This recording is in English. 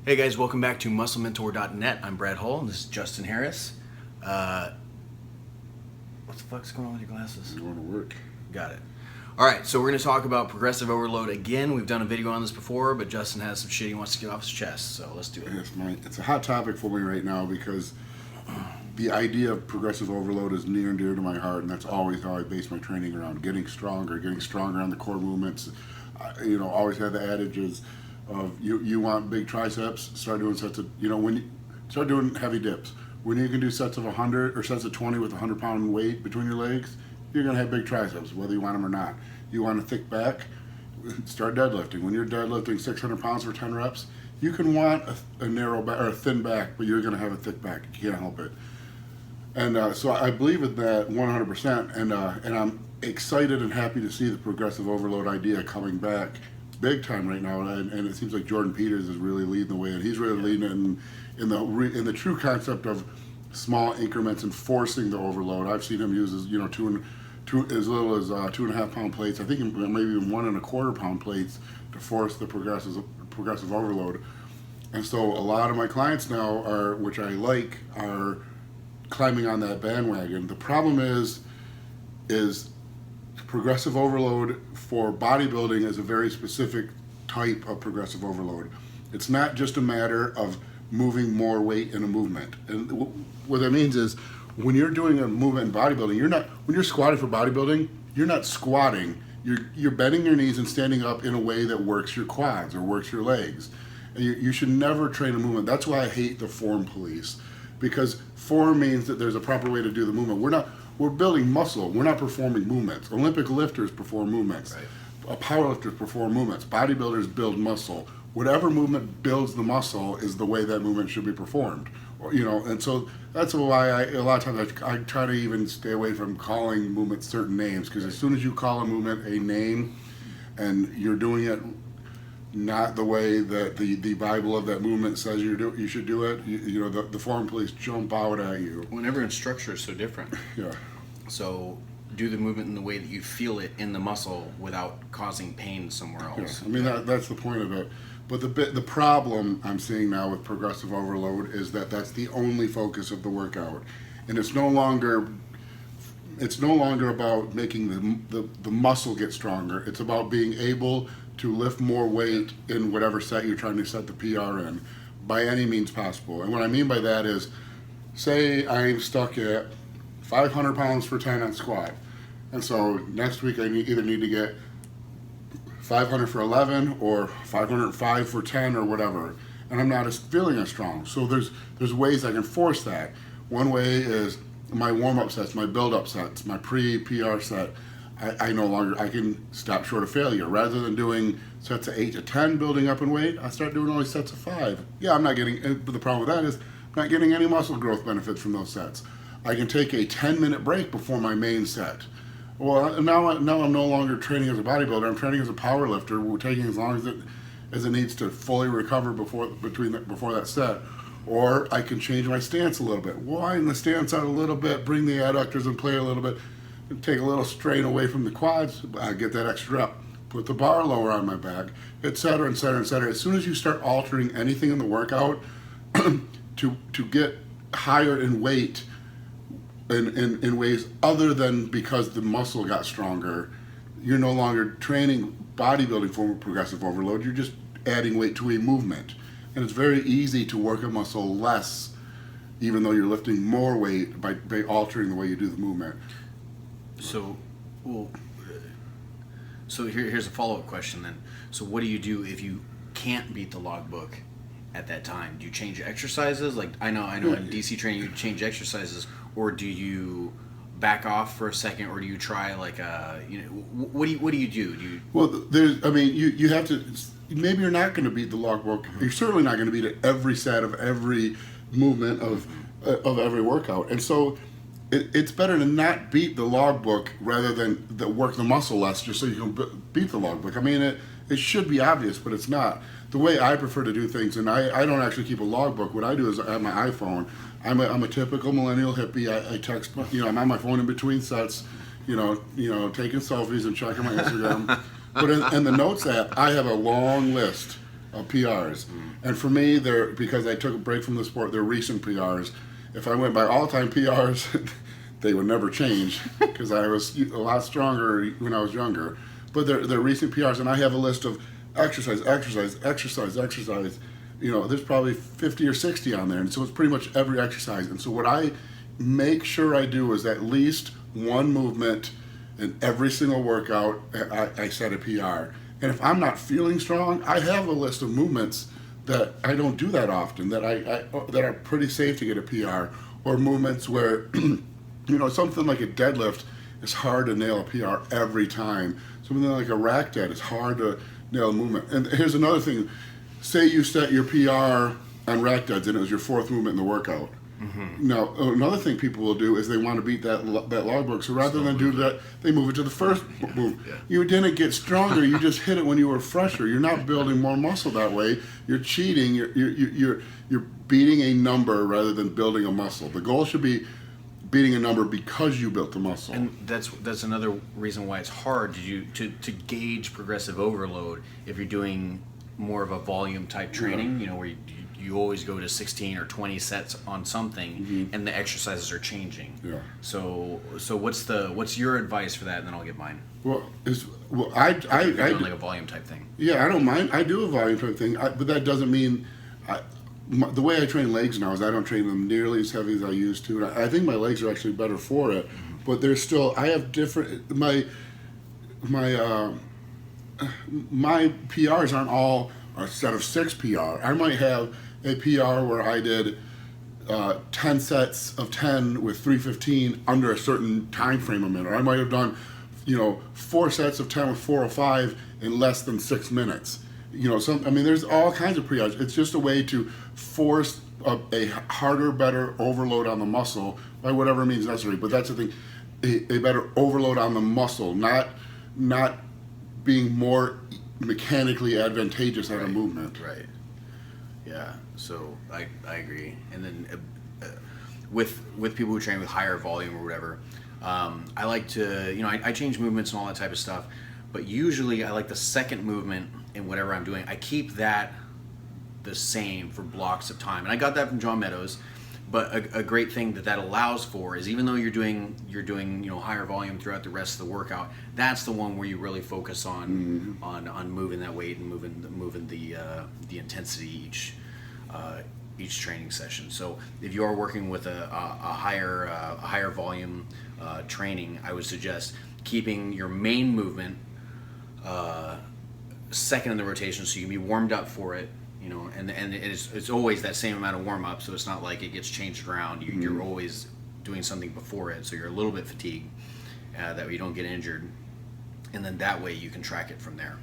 Hey guys, welcome back to MuscleMentor.net. I'm Brad Hull, and this is Justin Harris. What the fuck's going on with your glasses? Going to work. Got it. All right, so we're going to talk about progressive overload again. We've done a video on this before, but Justin has some shit he wants to get off his chest, so let's do it. It's a hot topic for me right now because the idea of progressive overload is near and dear to my heart, and that's always how I base my training around getting stronger on the core movements. Always had the adages of you want big triceps, start doing sets of, when you start doing heavy dips. When you can do sets of 100 or sets of 20 with a 100-pound weight between your legs, you're going to have big triceps, whether you want them or not. You want a thick back, start deadlifting. When you're deadlifting 600 pounds for 10 reps, you can want a narrow back or a thin back, but you're going to have a thick back. You can't help it. And so I believe in that 100%, and I'm excited and happy to see the progressive overload idea coming back big time right now, and it seems like Jordan Peters is really leading the way, and he's really leading in the true concept of small increments and forcing the overload. I've seen him use as as little as 2.5 pound plates. I think maybe even 1.25 pound plates to force the progressive overload. And so a lot of my clients now which I like, are climbing on that bandwagon. The problem is progressive overload for bodybuilding is a very specific type of progressive overload. It's not just a matter of moving more weight in a movement. And what that means is when you're doing a movement in bodybuilding, when you're squatting for bodybuilding, you're not squatting. You're bending your knees and standing up in a way that works your quads or works your legs. And you should never train a movement. That's why I hate the form police, because form means that there's a proper way to do the movement. We're building muscle. We're not performing movements. Olympic lifters perform movements. Right. Powerlifters perform movements. Bodybuilders build muscle. Whatever movement builds the muscle is the way that movement should be performed. And so that's why a lot of times I try to even stay away from calling movements certain names, because as soon as you call a movement a name and you're doing it not the way that the Bible of that movement says you should do it, the form police jump out at you. Well, everyone's structure is so different. Yeah. So do the movement in the way that you feel it in the muscle without causing pain somewhere else. Yeah. I mean, that's the point of it. But the problem I'm seeing now with progressive overload is that that's the only focus of the workout, and it's no longer about making the muscle get stronger. It's about being able to lift more weight in whatever set you're trying to set the PR in by any means possible. And what I mean by that is, say I'm stuck at 500 pounds for 10 on squat, and so next week I either need to get 500 for 11 or 505 for 10 or whatever, and I'm not feeling as strong. So there's ways I can force that. One way is my warm-up sets, my build-up sets, my pre-PR set. I can stop short of failure. Rather than doing sets of 8 to 10 building up in weight, I start doing only sets of 5. Yeah, I'm not getting, but the problem with that is I'm not getting any muscle growth benefits from those sets. I can take a 10-minute break before my main set. Well, now I'm no longer training as a bodybuilder. I'm training as a power lifter. We're taking as long as it needs to fully recover before that set. Or I can change my stance a little bit. Widen the stance out a little bit, bring the adductors in play a little bit, and take a little strain away from the quads. I get that extra up. Put the bar lower on my back, etc., etc., etc. As soon as you start altering anything in the workout to get higher in weight, in ways other than because the muscle got stronger, you're no longer training bodybuilding for progressive overload. You're just adding weight to a movement. And it's very easy to work a muscle less, even though you're lifting more weight by altering the way you do the movement. So here's a follow-up question then. So what do you do if you can't beat the logbook at that time? Do you change exercises? Like I know in DC training you change exercises, or do you back off for a second, or do you try what do you do? You have to. Maybe you're not going to beat the logbook. You're certainly not going to beat it every set of every movement of every workout, and so it's better to not beat the logbook rather than work the muscle less, just so you can beat the logbook. I mean, it should be obvious, but it's not. The way I prefer to do things, and I don't actually keep a logbook. What I do is I have my iPhone. I'm a typical millennial hippie. I text, I'm on my phone in between sets, taking selfies and checking my Instagram. But in the Notes app, I have a long list of PRs. And for me, they're, because I took a break from the sport, they're recent PRs. If I went by all-time PRs, they would never change because I was a lot stronger when I was younger. But they're recent PRs, and I have a list of exercise. There's probably 50 or 60 on there, and so it's pretty much every exercise. And so what I make sure I do is at least one movement in every single workout, I set a PR. And if I'm not feeling strong, I have a list of movements that I don't do that often, that that are pretty safe to get a PR, or movements where, something like a deadlift is hard to nail a PR every time. Something like a rack dead is hard to nail a movement. And here's another thing. Say you set your PR on rack deads and it was your fourth movement in the workout. Now, another thing people will do is they want to beat that logbook. So rather than do that, they move it to the first move. Yeah. You didn't get stronger. You just hit it when you were fresher. You're not building more muscle that way. You're cheating. You're beating a number rather than building a muscle. The goal should be beating a number because you built the muscle. And that's another reason why it's hard to gauge progressive overload if you're doing more of a volume type training. Where you always go to 16 or 20 sets on something, and the exercises are changing. Yeah. So what's your advice for that? And then I'll get mine. I You're doing like a volume type thing. Yeah, I don't mind. I do a volume type thing, but that doesn't mean the way I train legs now is I don't train them nearly as heavy as I used to. And I think my legs are actually better for it, but there's still, I have different, my PRs aren't all a set of 6 PR. I might have a PR where I did 10 sets of 10 with 315 under a certain time frame a minute. Or I might have done 4 sets of 10 with 405 in less than 6 minutes. There's all kinds of PRs. It's just a way to force a harder, better overload on the muscle by whatever means necessary. But that's the thing, a better overload on the muscle, not being more mechanically advantageous at a movement. Right. Yeah. So I agree. And then with people who train with higher volume or whatever, I like to I change movements and all that type of stuff. But usually I like the second movement in whatever I'm doing. I keep that the same for blocks of time. And I got that from John Meadows. But a great thing that allows for is, even though you're doing higher volume throughout the rest of the workout, that's the one where you really focus on on moving that weight and moving the intensity each training session. So if you are working with a higher volume training, I would suggest keeping your main movement second in the rotation, so you can be warmed up for it. And it's always that same amount of warm up, so it's not like it gets changed around. You're always doing something before it, so you're a little bit fatigued, that way you don't get injured, and then that way you can track it from there.